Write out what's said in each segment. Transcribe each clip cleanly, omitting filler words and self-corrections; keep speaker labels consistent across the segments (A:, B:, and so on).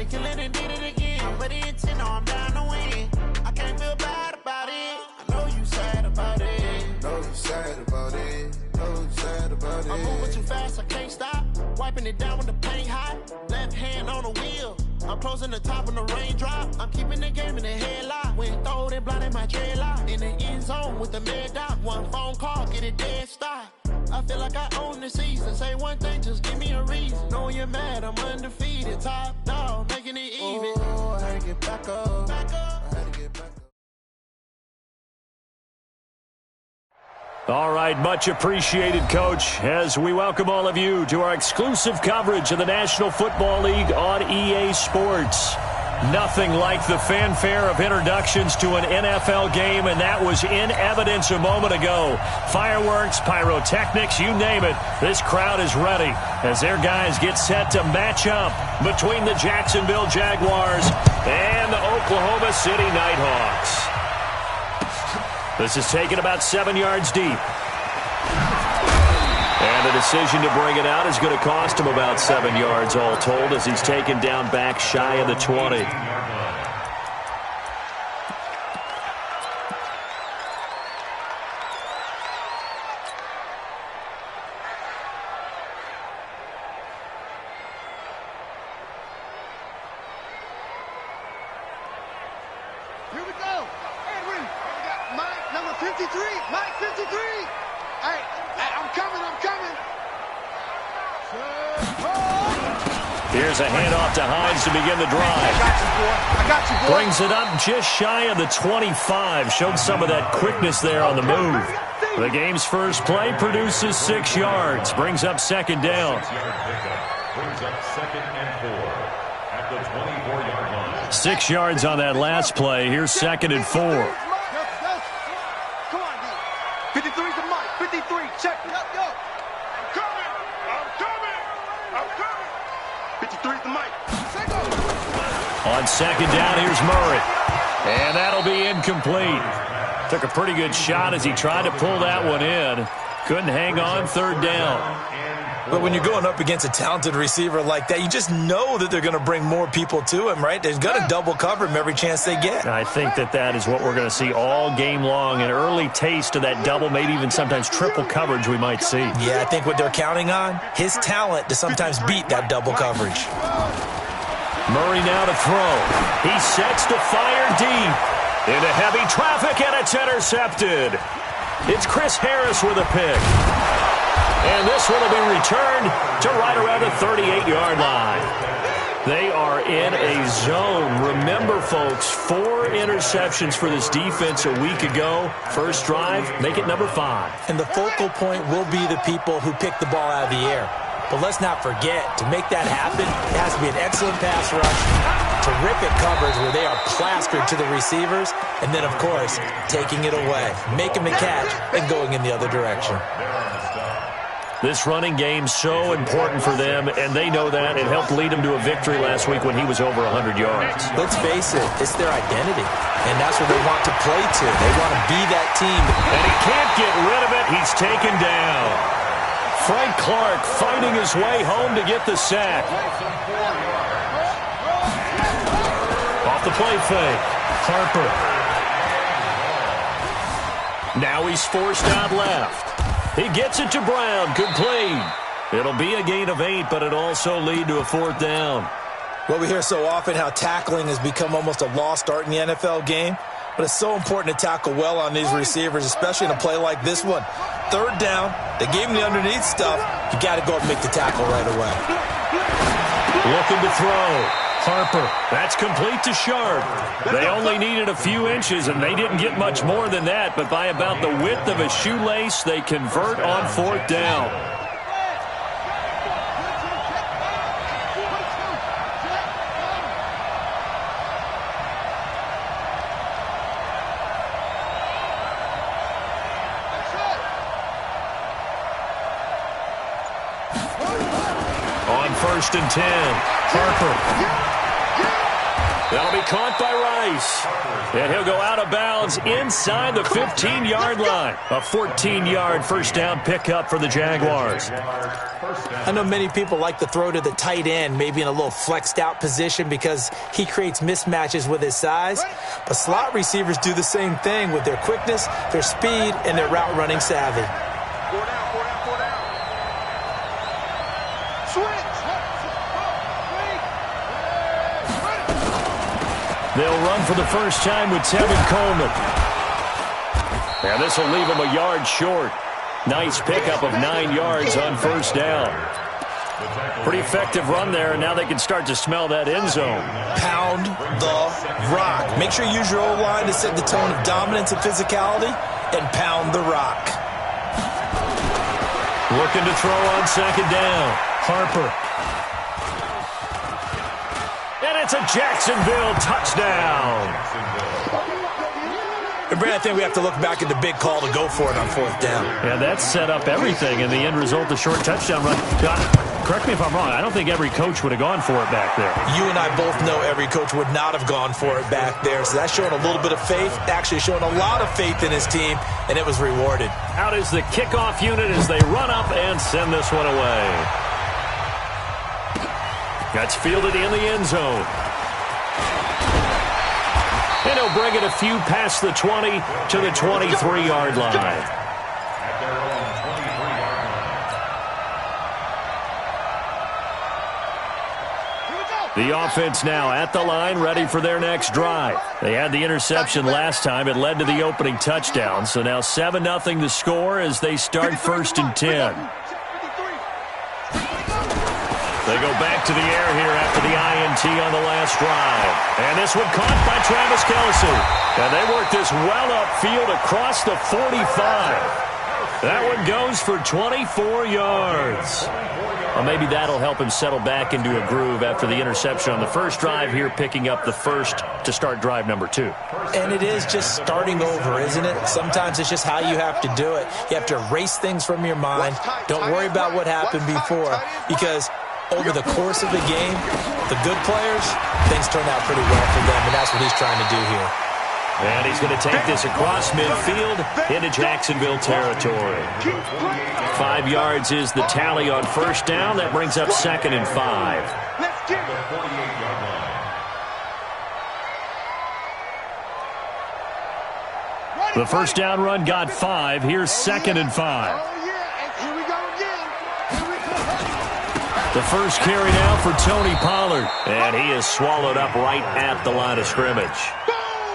A: Somebody kill it and did it again. But the intent, no, I'm down to win. I can't feel bad about it. I know you sad about it.
B: Know you sad about it. Know you sad about it.
A: I'm moving too fast, I can't stop. Wiping it down when the paint hot. Left hand on the wheel. I'm closing the top when the raindrop. I'm keeping the game in the headlock. When throwed and blinded my dreadlock. In the end zone with the mid dot. One phone call, get it dead stop. I feel like I own the season. Say one thing, just give me a reason. Knowing you're mad, I'm undefeated. Top dog, making it even.
B: Oh, I had to get back up.
A: Back up.
B: I had to get back up.
C: All right, much appreciated, Coach, as we welcome all of you to our exclusive coverage of the National Football League on EA Sports. Nothing like the fanfare of introductions to an NFL game, and that was in evidence a moment ago. Fireworks, pyrotechnics, you name it. This crowd is ready as their guys get set to match up between the Jacksonville Jaguars and the Oklahoma City Nighthawks. This is taken about 7 yards deep. And the decision to bring it out is going to cost him about 7 yards all told as he's taken down back shy of the 20.
D: Here we go. Edwin, we got Mike, number 53. Mike, 53. Hey, I'm coming.
C: Here's a handoff to Hines to begin the drive.
D: I got you, boy.
C: Brings it up just shy of the 25. Showed some of that quickness there on the move. The game's first play produces 6 yards. Brings up second down.
E: Brings up 2nd and 4 at the 24-yard line.
C: 6 yards on that last play. Here's 2nd and 4.
D: Come on, D. 53's the Mike. 53, check. Yo. I'm coming. 53's the Mike.
C: On second down, here's Murray. And that'll be incomplete. Took a pretty good shot as he tried to pull that one in. Couldn't hang on, third down.
F: But when you're going up against a talented receiver like that, you just know that they're going to bring more people to him, right? They're going to double cover him every chance they get.
C: I think that is what we're going to see all game long. An early taste of that double, maybe even sometimes triple coverage we might see.
F: Yeah, I think what they're counting on, his talent to sometimes beat that double coverage.
C: Murray now to throw. He sets to fire deep. Into heavy traffic, and it's intercepted. It's Chris Harris with a pick. And this one will be returned to right around the 38-yard line. They are in a zone. Remember, folks, 4 interceptions for this defense a week ago. First drive, make it number 5.
F: And the focal point will be the people who pick the ball out of the air. But let's not forget, to make that happen, it has to be an excellent pass rush, terrific coverage where they are plastered to the receivers, and then, of course, taking it away, making the catch, and going in the other direction.
C: This running game's so important for them, and they know that. It helped lead them to a victory last week when he was over 100 yards.
F: Let's face it, it's their identity, and that's what they want to play to. They want to be that team.
C: And he can't get rid of it. He's taken down. Frank Clark fighting his way home to get the sack. Off the play fake. Harper. Now he's forced out left. He gets it to Brown, complete. It'll be a gain of 8, but it'll also lead to a 4th down.
F: Well, we hear so often how tackling has become almost a lost art in the NFL game, but it's so important to tackle well on these receivers, especially in a play like this one. Third down, they gave him the underneath stuff. You got to go and make the tackle right away.
C: Looking to throw. Harper, that's complete to Sharp. They only needed a few inches, and they didn't get much more than that, but by about the width of a shoelace, they convert on 4th down. On 1st and 10, Harper. That'll be caught by Rice. And he'll go out of bounds inside the 15-yard line. A 14-yard first down pickup for the Jaguars.
F: I know many people like to throw to the tight end, maybe in a little flexed out position because he creates mismatches with his size. But slot receivers do the same thing with their quickness, their speed, and their route running savvy.
D: 4 down, 4 down, 4 down. Switch.
C: They'll run for the first time with Tevin Coleman. And this will leave them a yard short. Nice pickup of 9 yards on first down. Pretty effective run there, and now they can start to smell that end zone.
F: Pound the rock. Make sure you use your O-line to set the tone of dominance and physicality, and pound the rock.
C: Looking to throw on second down. Harper. And it's a Jacksonville touchdown.
F: And Brad, I think we have to look back at the big call to go for it on fourth down.
C: Yeah, that set up everything, and the end result, a short touchdown run. Correct me if I'm wrong. I don't think every coach would have gone for it back there.
F: You and I both know every coach would not have gone for it back there. So that's showing a little bit of faith, actually showing a lot of faith in his team, and it was rewarded.
C: Out is the kickoff unit as they run up and send this one away. That's fielded in the end zone. And he'll bring it a few past the 20 to the 23-yard line. The offense now at the line, ready for their next drive. They had the interception last time. It led to the opening touchdown. So now 7-0 the score as they start first and 10. They go back to the air here after the INT on the last drive. And this one caught by Travis Kelce. And they work this well upfield across the 45. That one goes for 24 yards. Well, maybe that'll help him settle back into a groove after the interception on the first drive here, picking up the first to start drive number 2.
F: And it is just starting over, isn't it? Sometimes it's just how you have to do it. You have to erase things from your mind. Don't worry about what happened before, because over the course of the game, the good players, things turn out pretty well for them, and that's what he's trying to do here.
C: And he's going to take this across midfield into Jacksonville territory. 5 yards is the tally on first down. That brings up 2nd and 5. The first down run got 5. Here's 2nd and 5. The first carry now for Tony Pollard. And he is swallowed up right at the line of scrimmage.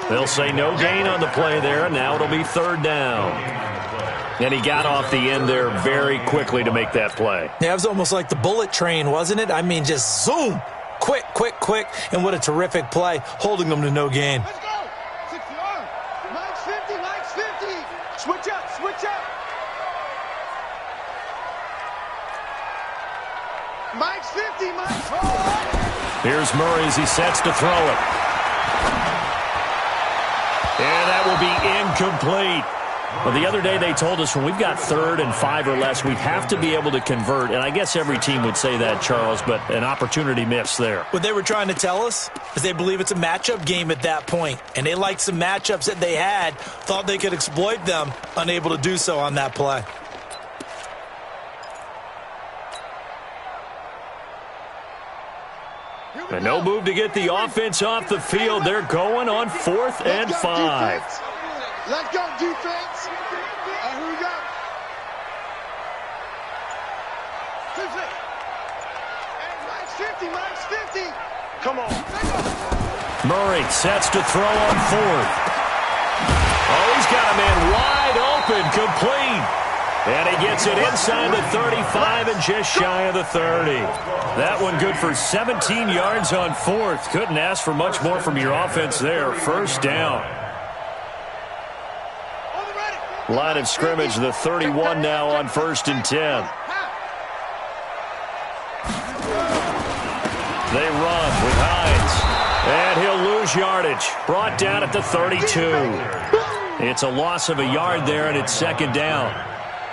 C: They'll say no gain on the play there, and now it'll be 3rd down. And he got off the end there very quickly to make that play.
F: Yeah, it was almost like the bullet train, wasn't it? I mean, just zoom. Quick, quick, quick. And what a terrific play, holding them to no gain.
D: Let's go. 60 yard. Mike's 50, Mike's 50. Switch up, switch up. Mike's 50, Mike's 50.
C: Here's Murray as he sets to throw it. And that will be incomplete. Well, the other day they told us when we've got 3rd and 5 or less, we have to be able to convert. And I guess every team would say that, Charles, but an opportunity missed there.
F: What they were trying to tell us is they believe it's a matchup game at that point. And they liked some matchups that they had, thought they could exploit them, unable to do so on that play.
C: And no move to get the offense off the field. They're going on 4th and 5.
D: Let's go, defense. Here we go. Mike's 50, Mike's 50. Come on.
C: Murray sets to throw on 4th. Oh, he's got a man wide open, complete. And he gets it inside the 35 and just shy of the 30. That one good for 17 yards on 4th. Couldn't ask for much more from your offense there. First down. Line of scrimmage, the 31 now on 1st and 10. They run with Hines. And he'll lose yardage. Brought down at the 32. It's a loss of a yard there, and it's 2nd down.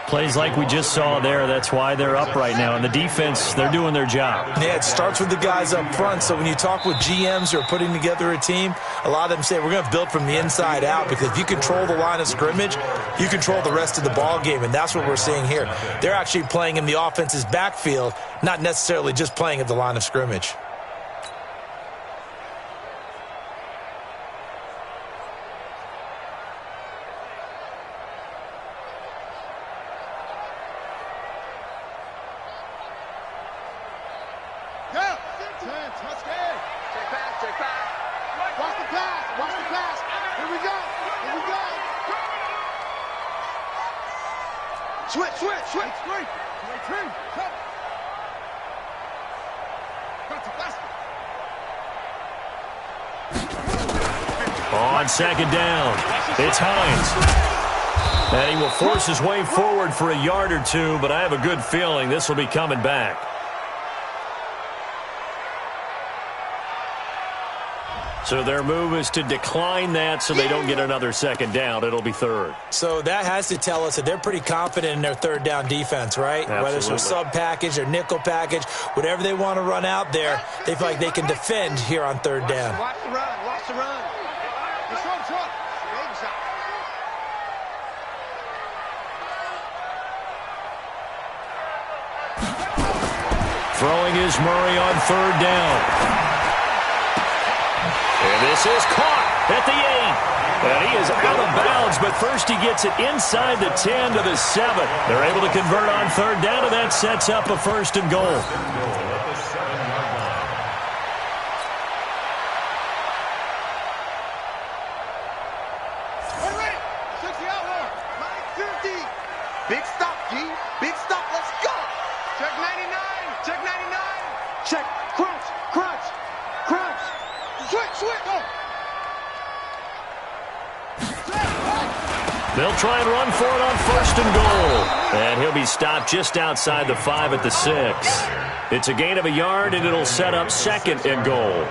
C: Plays like we just saw there, that's why they're up right now. And the defense, they're doing their job.
F: Yeah, it starts with the guys up front. So when you talk with GMs who are putting together a team, a lot of them say we're going to build from the inside out, because if you control the line of scrimmage, you control the rest of the ball game, and that's what we're seeing here. They're actually playing in the offense's backfield, not necessarily just playing at the line of scrimmage.
C: On second down, it's Hines. And he will force his way forward for a yard or two, but I have a good feeling this will be coming back. So their move is to decline that so they don't get another second down. It'll be third.
F: So that has to tell us that they're pretty confident in their third down defense, right?
C: Absolutely.
F: Whether it's their sub package or nickel package, whatever they want to run out there, they feel like they can defend here on third down.
D: Watch the run. Watch the run.
C: Throwing is Murray on third down. And this is caught at the 8. And he is out of bounds, but first he gets it inside the 10 to the 7. They're able to convert on third down, and that sets up a first and goal.
D: Big stop, G. Big stop. Let's go. Check 99. Check 99. Check. Crunch. Crunch. Crunch. Switch. Go.
C: They'll try and run for it on first and goal. And he'll be stopped just outside the 5 at the 6. It's a gain of a yard, and it'll set up second and goal.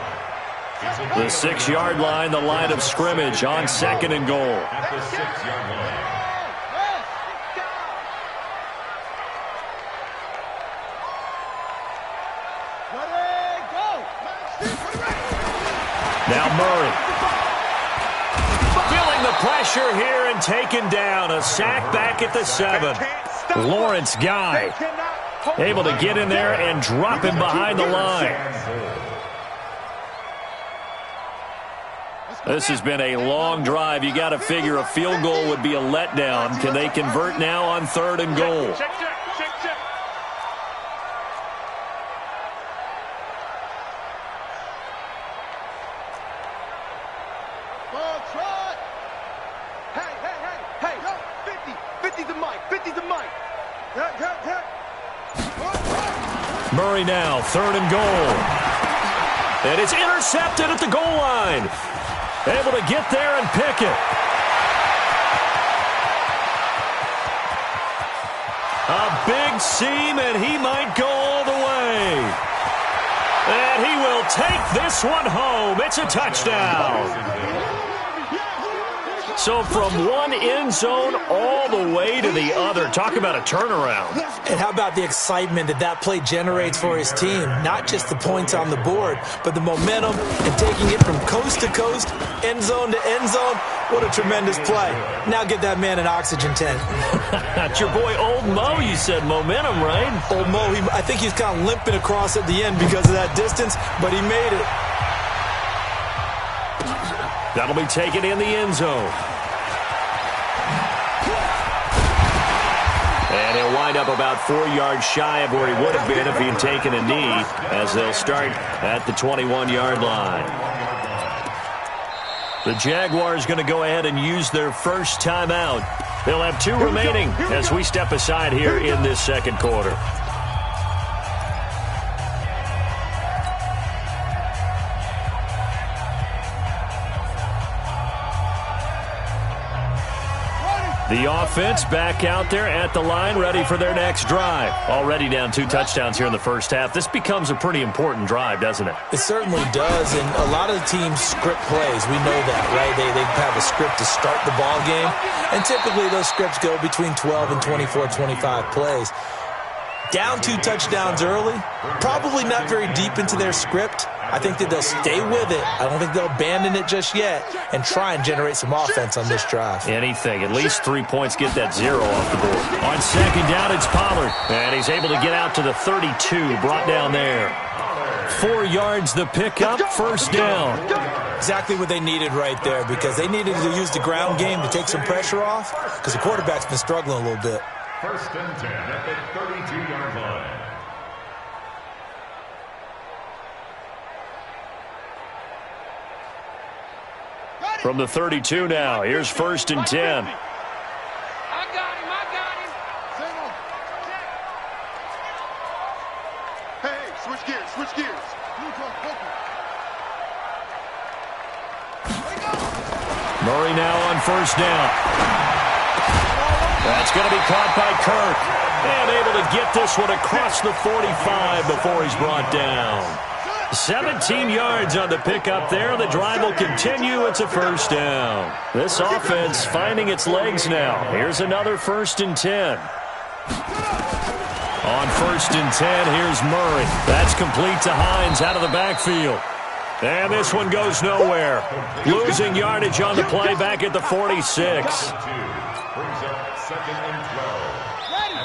C: The 6-yard line, the line of scrimmage on second and goal.
E: At the 6-yard line.
C: Now Murray. Feeling the pressure here and taken down. A sack back at the 7. Lawrence Guy able to get in there and drop him behind the line. This has been a long drive. You got to figure a field goal would be a letdown. Can they convert now on third and goal?
D: Check.
C: Murray now, third and goal. And it's intercepted at the goal line. Able to get there and pick it. A big seam, and he might go all the way. And he will take this one home. It's a touchdown. So from one end zone all the way to the other. Talk about a turnaround.
F: And how about the excitement that play generates for his team? Not just the points on the board, but the momentum and taking it from coast to coast, end zone to end zone. What a tremendous play. Now get that man an oxygen tent.
C: That's your boy Old Mo, you said. Momentum, right?
F: Old Mo, I think he's kind of limping across at the end because of that distance, but he made it.
C: That'll be taken in the end zone. And he'll wind up about 4 yards shy of where he would have been if he had taken a knee, as they'll start at the 21-yard line. The Jaguars going to go ahead and use their first timeout. They'll have 2 remaining as we step aside here in this second quarter. The offense back out there at the line, ready for their next drive. Already down 2 touchdowns here in the first half. This becomes a pretty important drive, doesn't it?
F: It certainly does, and a lot of the teams script plays. We know that, right? They have a script to start the ball game, and typically those scripts go between 12 and 24, 25 plays. Down 2 touchdowns early, probably not very deep into their script. I think that they'll stay with it. I don't think they'll abandon it just yet and try and generate some offense on this drive.
C: Anything. At least 3 points, get that 0 off the board. On second down, it's Pollard. And he's able to get out to the 32, brought down there. 4 yards the pickup, first down.
F: Exactly what they needed right there, because they needed to use the ground game to take some pressure off, because the quarterback's been struggling a little bit.
E: First and 10 at the 32-yard line.
C: From the 32 now, here's first and 10.
D: I got him. Hey, switch gears.
C: Murray now on first down. That's going to be caught by Kirk. And able to get this one across the 45 before he's brought down. 17 yards on the pickup there. The drive will continue. It's a first down. This offense finding its legs now. Here's another first and 10. On first and 10, here's Murray. That's complete to Hines out of the backfield. And this one goes nowhere. Losing yardage on the play back at the 46.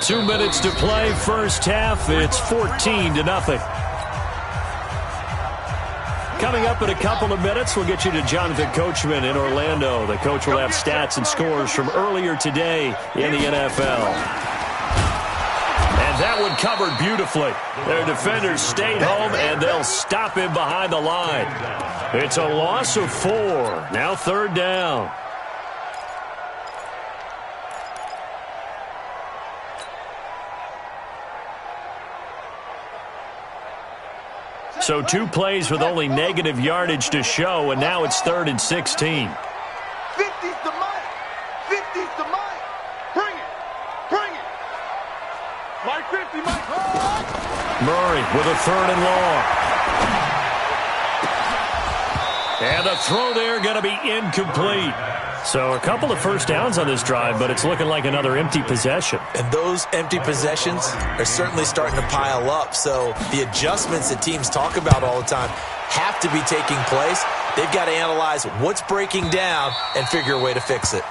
C: 2 minutes to play, first half. It's 14-0. Coming up in a couple of minutes, we'll get you to Jonathan Coachman in Orlando. The coach will have stats and scores from earlier today in the NFL. And that one covered beautifully. Their defenders stayed home, and they'll stop him behind the line. It's a loss of 4. Now third down. So 2 plays with only negative yardage to show, and now it's 3rd and 16.
D: 50's the Mike. 50's the Mike. Bring it. Mike 50, Mike.
C: Murray with a 3rd and long. And the throw there going to be incomplete. So a couple of first downs on this drive, but it's looking like another empty possession.
F: And those empty possessions are certainly starting to pile up. So the adjustments that teams talk about all the time have to be taking place. They've got to analyze what's breaking down and figure a way to fix it.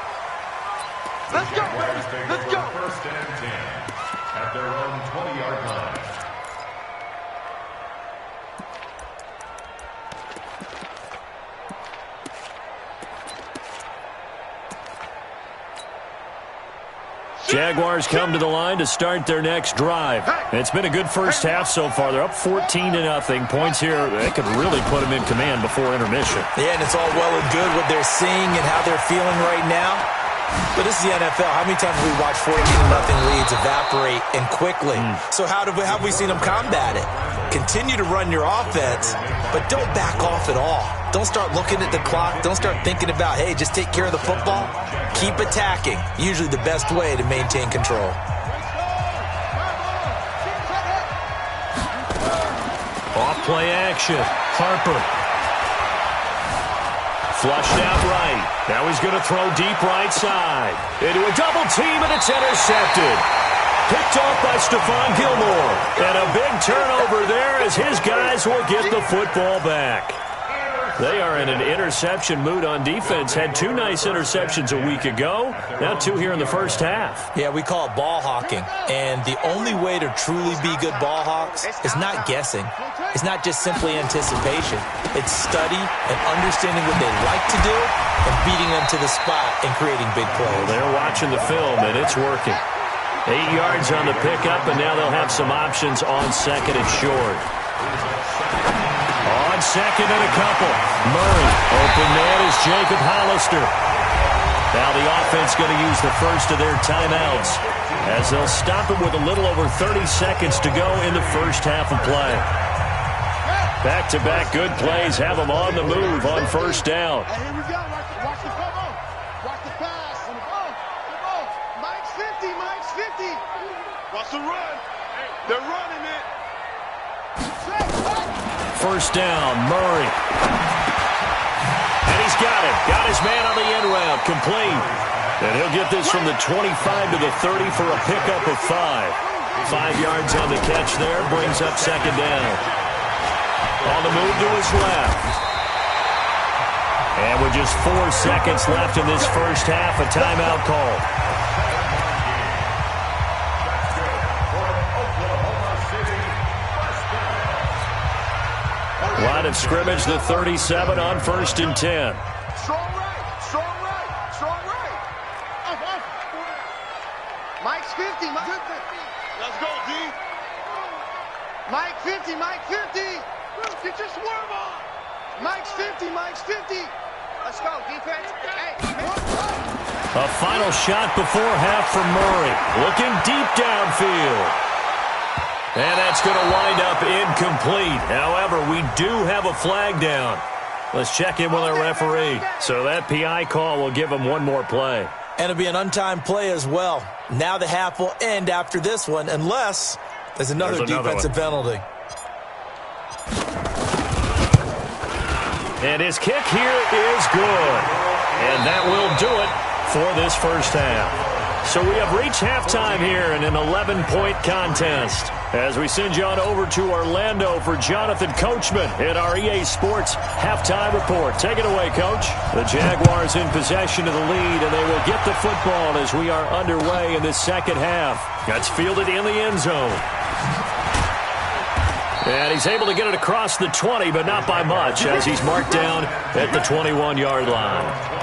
D: Let's go, baby. Let's go.
E: First and 10 at their own 20-yard line.
C: Jaguars come to the line to start their next drive. It's been a good first half so far. They're up 14-0. Points here, they could really put them in command before intermission.
F: Yeah, and it's all well and good what they're seeing and how they're feeling right now. But this is the NFL. How many times have we watched 14-0 leads evaporate and quickly? So how have we seen them combat it? Continue to run your offense, but don't back off at all. Don't start looking at the clock. Don't start thinking about, hey, just take care of the football. Keep attacking. Usually the best way to maintain control.
C: Off play action. Harper. Flushed out right. Now he's going to throw deep right side. Into a double team, and it's intercepted. Picked off by Stephon Gilmore. And a big turnover there as his guys will get the football back. They are in an interception mood on defense. Had 2 nice interceptions a week ago. Now 2 here in the first half.
F: Yeah, we call it ball hawking. And the only way to truly be good ball hawks is not guessing. It's not just simply anticipation. It's study and understanding what they like to do and beating them to the spot and creating big plays.
C: Well, they're watching the film, and it's working. 8 yards on the pickup, and now they'll have some options on second and short. On second and a couple. Murray. Open man is Jacob Hollister. Now the offense going to use the first of their timeouts as they'll stop him with a little over 30 seconds to go in the first half of play. Back-to-back good plays have them on the move on first down.
D: Hey, here we go. Watch the cover. Watch the pass. Watch the run. They're running it.
C: First down, Murray. And he's got it. Got his man on the end route, complete. And he'll get this from the 25 to the 30 for a pickup of 5. 5 yards on the catch there, brings up second down. On the move to his left. And with just 4 seconds left in this first half, a timeout call. Line of scrimmage, the 37 on 1st and 10.
D: Strong right, strong right, strong right. Mike's 50, Mike 50. Let's go, D. Mike 50, Mike 50. Get your swerve on. Mike's 50, Mike's 50. Let's go, defense. Hey.
C: A final shot before half from Murray. Looking deep downfield. And that's going to wind up incomplete. However, we do have a flag down. Let's check in with our referee. So that PI call will give him one more play.
F: And it'll be an untimed play as well. Now the half will end after this one, unless there's another defensive penalty.
C: And his kick here is good. And that will do it for this first half. So we have reached halftime here in an 11-point contest. As we send you on over to Orlando for Jonathan Coachman in our EA Sports halftime report. Take it away, Coach. The Jaguars in possession of the lead, and they will get the football as we are underway in this second half. That's fielded in the end zone. And he's able to get it across the 20, but not by much, as he's marked down at the 21-yard line.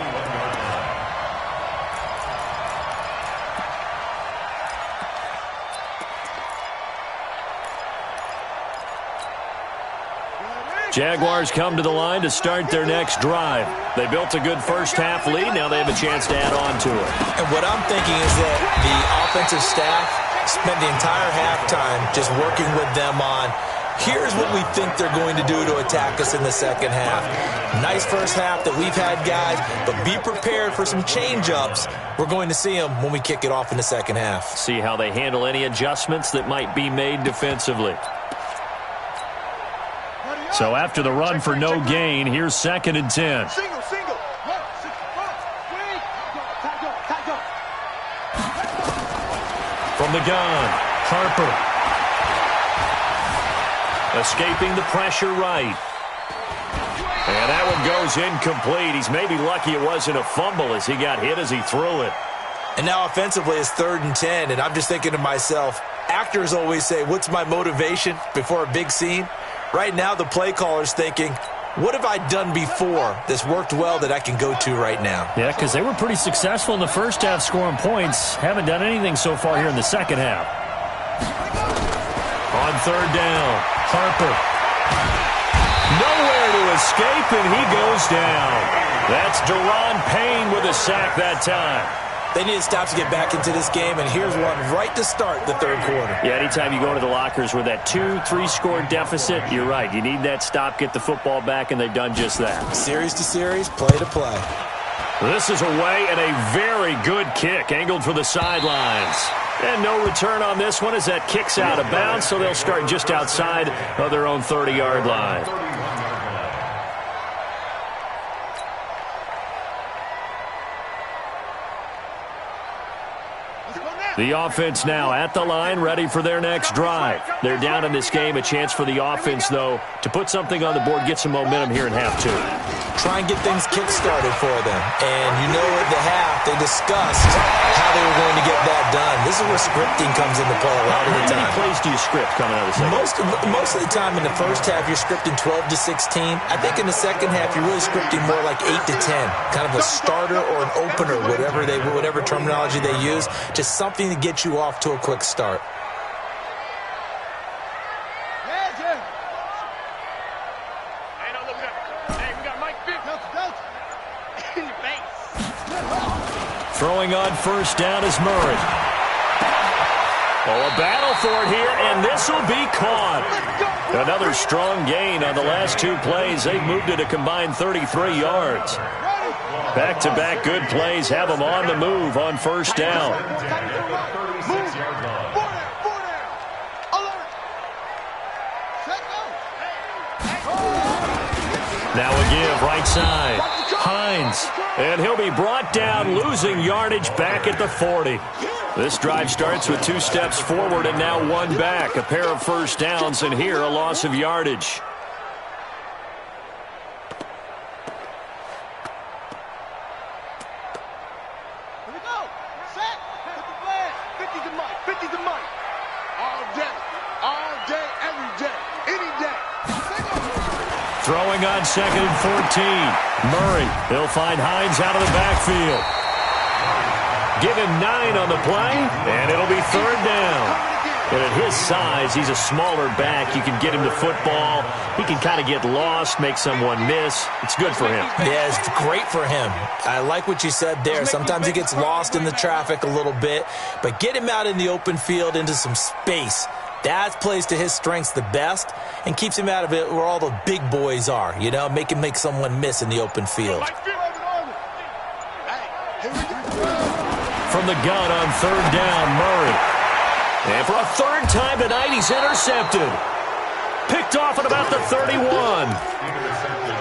C: Jaguars come to the line to start their next drive. They built a good first-half lead. Now they have a chance to add on to it.
F: And what I'm thinking is that the offensive staff spent the entire halftime just working with them on, here's what we think they're going to do to attack us in the second half. Nice first half that we've had, guys, but be prepared for some change-ups. We're going to see them when we kick it off in the second half.
C: See how they handle any adjustments that might be made defensively. So after the run for no gain, here's 2nd and 10.
D: Single.
C: From the gun, Harper. Escaping the pressure right. And that one goes incomplete. He's maybe lucky it wasn't a fumble as he got hit as he threw it.
F: And now offensively it's 3rd and 10, and I'm just thinking to myself, actors always say, what's my motivation before a big scene? Right now the play caller's thinking, what have I done before that's worked well that I can go to right now?
C: Yeah, because they were pretty successful in the first half scoring points. Haven't done anything so far here in the second half. On 3rd down, Harper. Nowhere to escape, and he goes down. That's Deron Payne with a sack that time.
F: They need to stop to get back into this game, and here's one right to start the 3rd quarter.
C: Yeah, anytime you go into the lockers with that 2-3 score deficit, you're right. You need that stop, get the football back, and they've done just that.
F: Series to series, play to play.
C: This is away and a very good kick, angled for the sidelines. And no return on this one as that kicks out of bounds, so they'll start just outside of their own 30-yard line. The offense now at the line, ready for their next drive. They're down in this game. A chance for the offense, though, to put something on the board, get some momentum here in half 2.
F: Try and get things kick-started for them. And you know at the half, they discussed how they were going to get that done. This is where scripting comes into play a lot of the time.
C: How many plays do you script coming out of the second?
F: Most of the time in the first half, you're scripting 12 to 16. I think in the second half, you're really scripting more like 8 to 10. Kind of a starter or an opener, whatever terminology they use. Just something to get you off to a quick start.
C: Throwing on first down is Murray. Oh, a battle for it here, and this will be caught. Another strong gain on the last 2 plays. They've moved it a combined 33 yards. Back-to-back good plays have them on the move on first down. Now a give, right side. Hines. And he'll be brought down, losing yardage back at the 40. This drive starts with 2 steps forward and now 1 back. A pair of first downs, and here a loss of yardage.
D: Here we go. Set. Put the flag. 50 to Mike. 50 to Mike. All day, every day, any day.
C: Throwing on 2nd and 14. Murray. He'll find Hines out of the backfield. Give him 9 on the play, and it'll be 3rd down. And at his size, he's a smaller back. You can get him the football. He can kind of get lost, make someone miss. It's good for him.
F: Yeah, it's great for him. I like what you said there. Sometimes he gets lost in the traffic a little bit, but get him out in the open field into some space. That plays to his strengths the best and keeps him out of it where all the big boys are, you know, make him make someone miss in the open field.
C: From the gun on 3rd down, Murray. And for a 3rd time tonight, he's intercepted. Picked off at about the 31.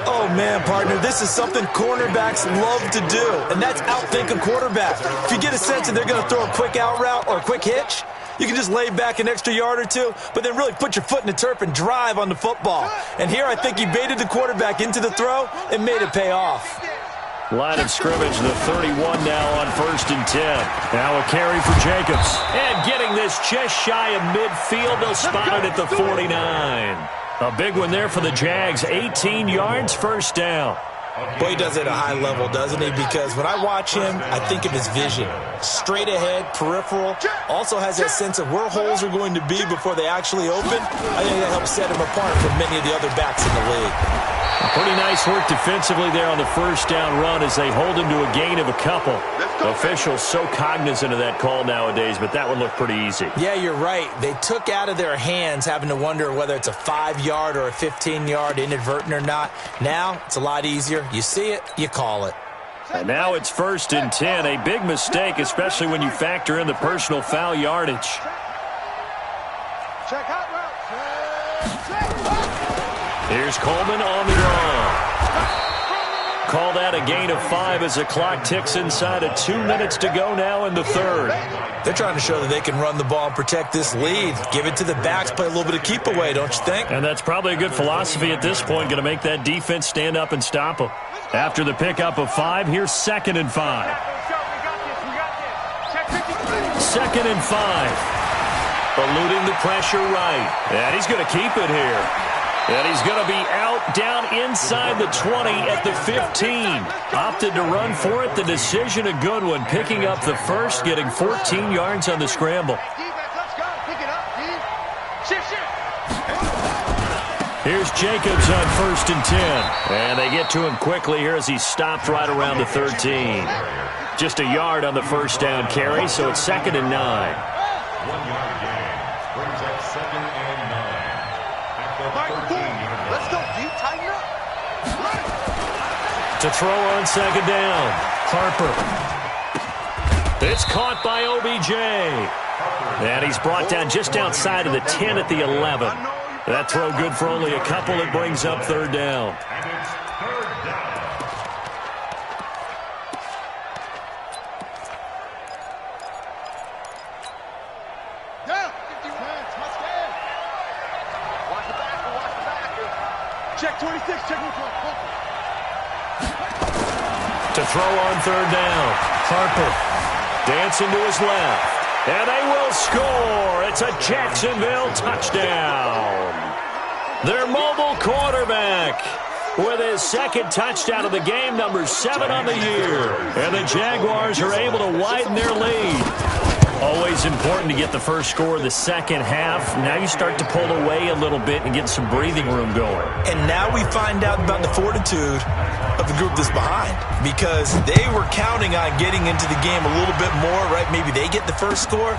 F: Oh, man, partner, this is something cornerbacks love to do, and that's outthink a quarterback. If you get a sense that they're going to throw a quick out route or a quick hitch, you can just lay back an extra yard or 2, but then really put your foot in the turf and drive on the football. And here I think he baited the quarterback into the throw and made it pay off.
C: Line of scrimmage, the 31 now on 1st and 10. Now a carry for Jacobs. And getting this just shy of midfield, they'll spot it at the 49. A big one there for the Jags. 18 yards, 1st down.
F: Boy, he does it at a high level, doesn't he? Because when I watch him, I think of his vision. Straight ahead, peripheral. Also has that sense of where holes are going to be before they actually open. I think that helps set him apart from many of the other backs in the league.
C: Pretty nice work defensively there on the 1st down run as they hold him to a gain of a couple. Officials so cognizant of that call nowadays, but that one looked pretty easy.
F: Yeah, you're right. They took out of their hands having to wonder whether it's a 5-yard or a 15-yard inadvertent or not. Now, it's a lot easier. You see it, you call it.
C: And now it's 1st and 10. A big mistake, especially when you factor in the personal foul yardage.
D: Check out route.
C: Here's Coleman on the draw. Call that a gain of 5 as the clock ticks inside of 2 minutes to go now in the 3rd.
F: They're trying to show that they can run the ball and protect this lead. Give it to the backs, play a little bit of keep away, don't you think?
C: And that's probably a good philosophy at this point, going to make that defense stand up and stop them. After the pickup of 5, here's 2nd and 5. 2nd and 5. Eluding the pressure right. And he's going to keep it here. And he's going to be out down inside the 20 at the 15. Opted to run for it. The decision a good one. Picking up the 1st, getting 14 yards on the scramble. Here's Jacobs on 1st and 10. And they get to him quickly here as he stopped right around the 13. Just a yard on the 1st down carry, so it's 2nd and 9.
E: 1 yard gain brings up 2nd and 9.
D: Let's go, D. Tighten up.
C: To throw on 2nd down. Harper. It's caught by OBJ. And he's brought down just outside of the 10 at the 11. That throw good for only a couple. It brings up 3rd down.
E: And it's 3rd down.
D: Check 26, check 26.
C: To throw on 3rd down. Harper dancing to his left. And they will score. It's a Jacksonville touchdown. Their mobile quarterback with his 2nd touchdown of the game, number 7 on the year. And the Jaguars are able to widen their lead. Always important to get the first score of the second half. Now you start to pull away a little bit and get some breathing room going.
F: And now we find out about the fortitude of the group that's behind, because they were counting on getting into the game a little bit more, right? Maybe they get the first score.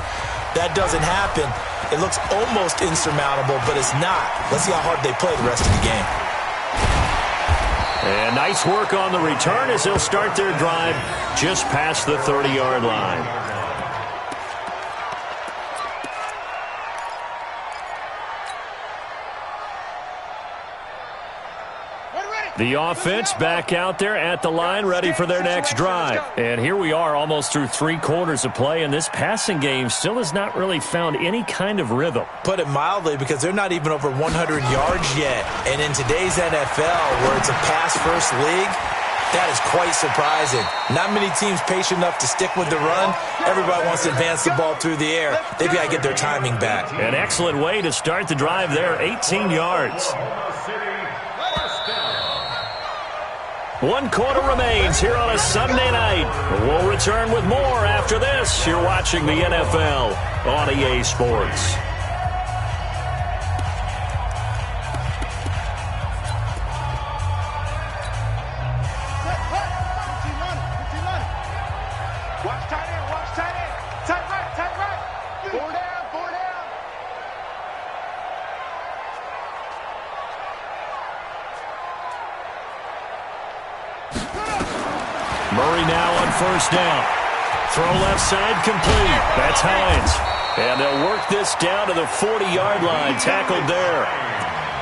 F: That doesn't happen. It looks almost insurmountable, but it's not. Let's see how hard they play the rest of the game.
C: And nice work on the return as they'll start their drive just past the 30-yard line. The offense back out there at the line, ready for their next drive. And here we are almost through 3 quarters of play, and this passing game still has not really found any kind of rhythm.
F: Put it mildly, because they're not even over 100 yards yet. And in today's NFL, where it's a pass-first league, that is quite surprising. Not many teams patient enough to stick with the run. Everybody wants to advance the ball through the air. They've got to get their timing back.
C: An excellent way to start the drive there, 18 yards. 1 quarter remains here on a Sunday night. We'll return with more after this. You're watching the NFL on EA Sports. Murray now on first down. Throw left side complete. That's Hines. And they'll work this down to the 40-yard line. Tackled there.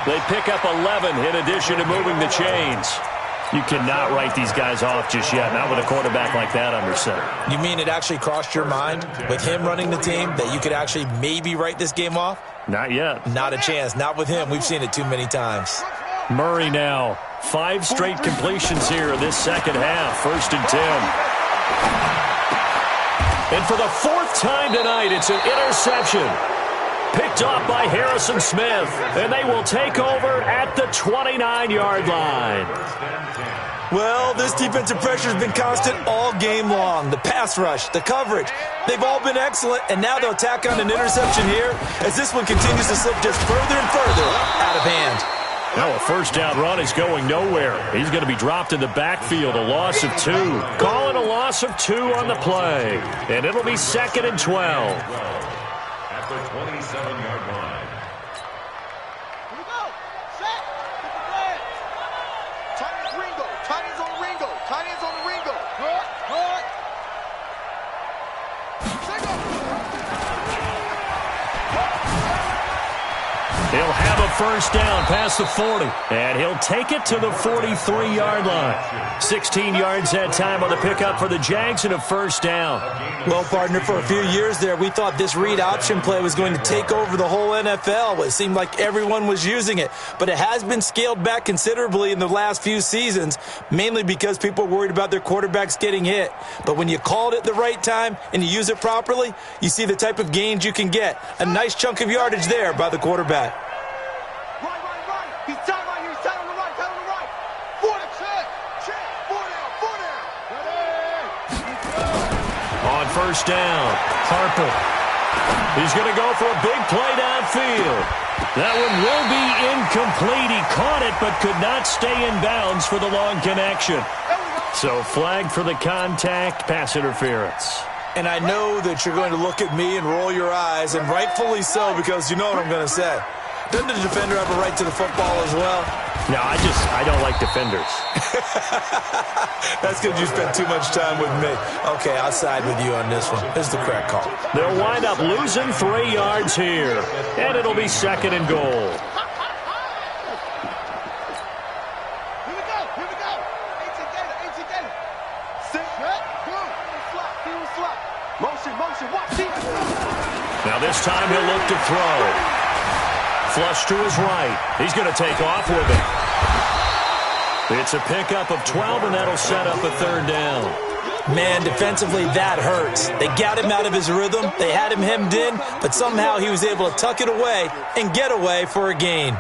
C: They pick up 11 in addition to moving the chains. You cannot write these guys off just yet, not with a quarterback like that under center.
F: You mean it actually crossed your mind with him running the team that you could actually maybe write this game off?
C: Not yet.
F: Not a chance. Not with him. We've seen it too many times.
C: Murray now. 5 straight completions here in this second half. 1st and 10. And for the 4th time tonight, it's an interception. Picked off by Harrison Smith. And they will take over at the 29-yard line.
F: Well, this defensive pressure has been constant all game long. The pass rush, the coverage, they've all been excellent. And now they'll tack on an interception here as this one continues to slip just further and further out of hand.
C: Now a first down run is going nowhere. He's going to be dropped in the backfield, a loss of 2. Calling a loss of 2 on the play. And it'll be 2nd and 12.
E: At the 27-yard line.
D: Here we go. Set. Get the flag. Tight ends Ringo. Tight ends on the Ringo. Tight ends on the Ringo. Good. Good.
C: He'll have a first down past the 40, and he'll take it to the 43-yard line. 16 yards that time on the pickup for the Jags and a first down.
F: Well, partner, for a few years there, we thought this read option play was going to take over the whole NFL. It seemed like everyone was using it, but it has been scaled back considerably in the last few seasons, mainly because people are worried about their quarterbacks getting hit. But when you call it at the right time and you use it properly, you see the type of gains you can get. A nice chunk of yardage there by the quarterback.
D: He's tight right here. He's tight on the right. Tight on the right. 4 to check. Check. 4 down. 4 down.
C: On first down, Harper. He's going to go for a big play downfield. That one will be incomplete. He caught it but could not stay in bounds for the long connection. So flagged for the contact, pass interference.
F: And I know that you're going to look at me and roll your eyes, and rightfully so, because you know what I'm going to say. Doesn't the defender have a right to the football as well?
C: No, I don't like defenders.
F: That's because you spent too much time with me. Okay, I'll side with you on this one. This is the correct call.
C: They'll wind up losing 3 yards here, and it'll be 2nd and goal.
D: Here we go. Here we go. 18 Gator. Sit. Boom. He was flat. Motion. Watch.
C: Now this time he'll look to throw. Flush to his right. He's going to take off with it. It's a pickup of 12, and that'll set up a 3rd down.
F: Man, defensively, that hurts. They got him out of his rhythm. They had him hemmed in, but somehow he was able to tuck it away and get away for a gain.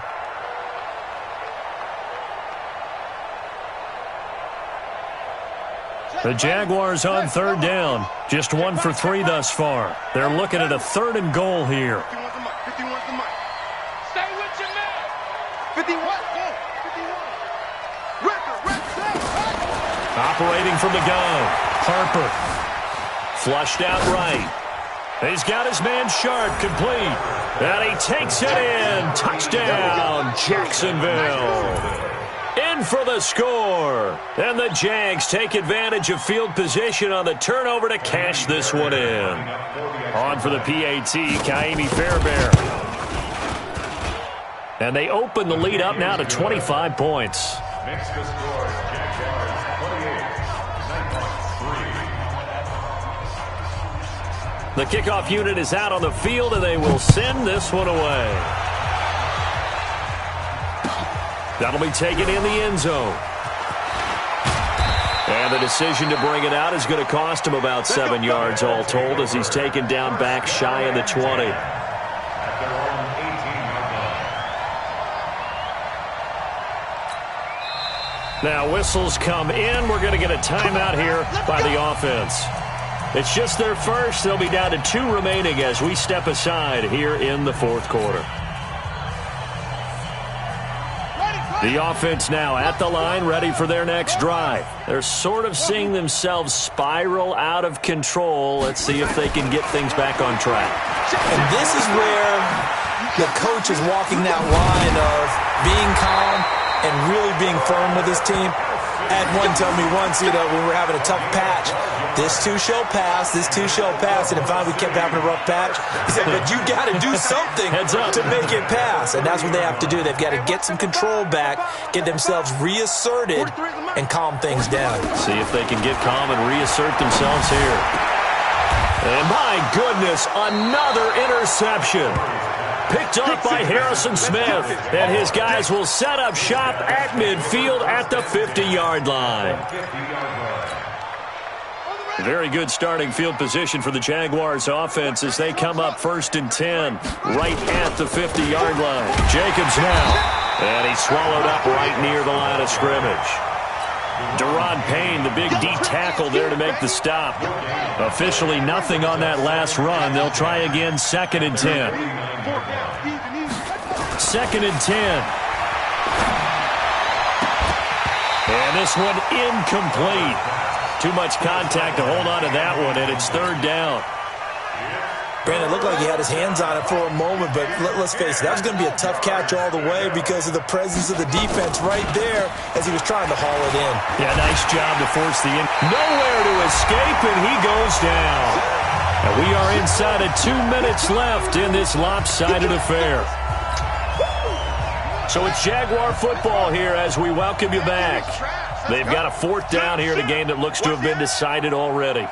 C: The Jaguars on 3rd down. Just 1 for 3 thus far. They're looking at a 3rd and goal here.
D: 51's the mic. Stay with your man. 51.
C: Operating from the gun. Harper. Flushed out right. He's got his man Sharp complete. And he takes it in. Touchdown, Jacksonville. In for the score. And the Jags take advantage of field position on the turnover to cash this one in. On for the PAT, Kaimi Fairbairn. And they open the lead up now to 25 points.
E: Makes the score Jaguars 28, Nighthawks 3.
C: The kickoff unit is out on the field, and they will send this one away. That'll be taken in the end zone. And the decision to bring it out is going to cost him about 7 yards all told as he's taken down back shy of the 20. Now whistles come in. We're going to get a timeout here by the offense. It's just their first. They'll be down to 2 remaining as we step aside here in the fourth quarter. The offense now at the line, ready for their next drive. They're sort of seeing themselves spiral out of control. Let's see if they can get things back on track.
F: And this is where the coach is walking that line of being calm and really being firm with his team. I had one tell me once, when we were having a tough patch, this too shall pass, this too shall pass, and finally we kept having a rough patch. He said, but you got to do something to make it pass, and that's what they have to do. They've got to get some control back, get themselves reasserted, and calm things down.
C: See if they can get calm and reassert themselves here. And my goodness, another interception. Picked up by Harrison Smith, and his guys will set up shop at midfield at the 50-yard line. Very good starting field position for the Jaguars offense as they come up 1st and 10 right at the 50-yard line. Jacobs now, and he's swallowed up right near the line of scrimmage. Deron Payne, the big D tackle there to make the stop. Officially nothing on that last run. They'll try again 2nd and 10. 2nd and 10. And this one incomplete. Too much contact to hold on to that one, and it's 3rd down.
F: Brandon, it looked like he had his hands on it for a moment, but let's face it, that was going to be a tough catch all the way because of the presence of the defense right there as he was trying to haul it in.
C: Yeah, nice job to force the in. Nowhere to escape, and he goes down. And we are inside of 2 minutes left in this lopsided affair. So it's Jaguar football here as we welcome you back. They've got a 4th down here in a game that looks to have been decided already.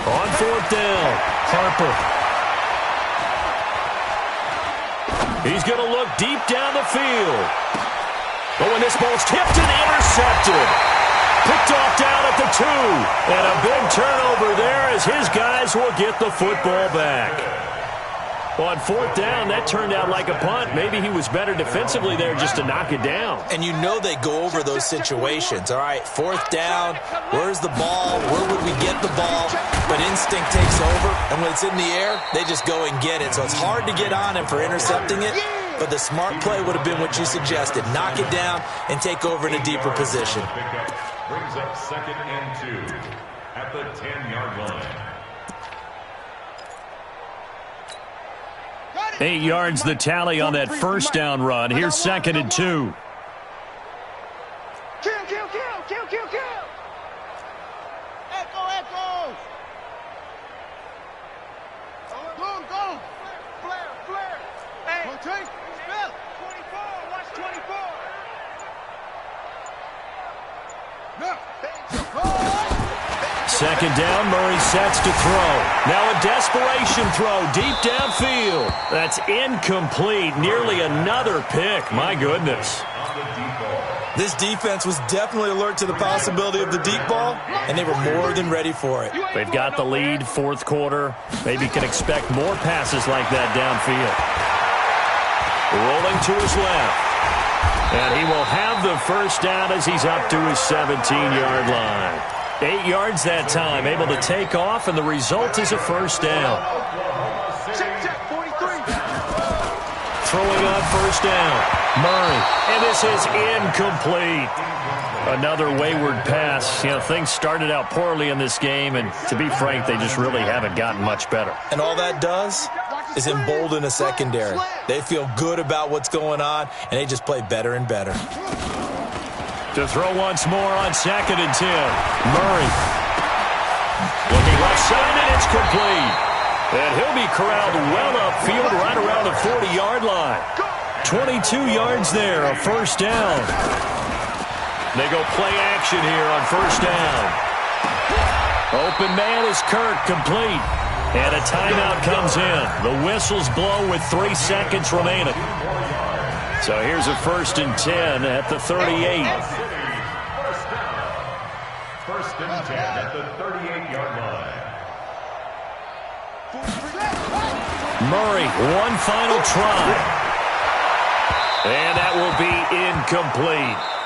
C: On 4th down, Harper. He's going to look deep down the field. Oh, and this ball's tipped and intercepted. Picked off down at the 2. And a big turnover there as his guys will get the football back. On 4th down, that turned out like a punt. Maybe he was better defensively there just to knock it down.
F: And you know they go over those situations. All right, 4th down, where's the ball? Where would we get the ball? But instinct takes over, and when it's in the air, they just go and get it. So it's hard to get on him for intercepting it, but the smart play would have been what you suggested. Knock it down and take over in a deeper position.
E: Brings up 2nd and 2 at the 10-yard line.
C: 8 yards the tally on that 1st down run. Here's 2nd and 2.
D: Kill. Echo. Go. Flare. Hey. Rotate. Spell. 24. Watch 24. No.
C: 2nd down, Murray sets to throw. Now a desperation throw deep downfield. That's incomplete. Nearly another pick. My goodness.
F: This defense was definitely alert to the possibility of the deep ball, and they were more than ready for it.
C: They've got the lead, 4th quarter. Maybe can expect more passes like that downfield. Rolling to his left. And he will have the 1st down as he's up to his 17-yard line. 8 yards that time, able to take off, and the result is a 1st down.
D: Check, 43.
C: Throwing on 1st down, Murray, and this is incomplete. Another wayward pass. You know, things started out poorly in this game, and to be frank, they just really haven't gotten much better.
F: And all that does is embolden a secondary. They feel good about what's going on, and they just play better and better.
C: To throw once more on 2nd and 10. Murray. Looking left side, and it's complete. And he'll be corralled well upfield right around the 40-yard line. 22 yards there, a first down. They go play action here on first down. Open man is Kirk, complete. And a timeout comes in. The whistles blow with 3 seconds remaining. So here's a 1st and 10 at the 38.
E: First and 10 at the 38-yard line.
C: Murray, one final try. And that will be incomplete.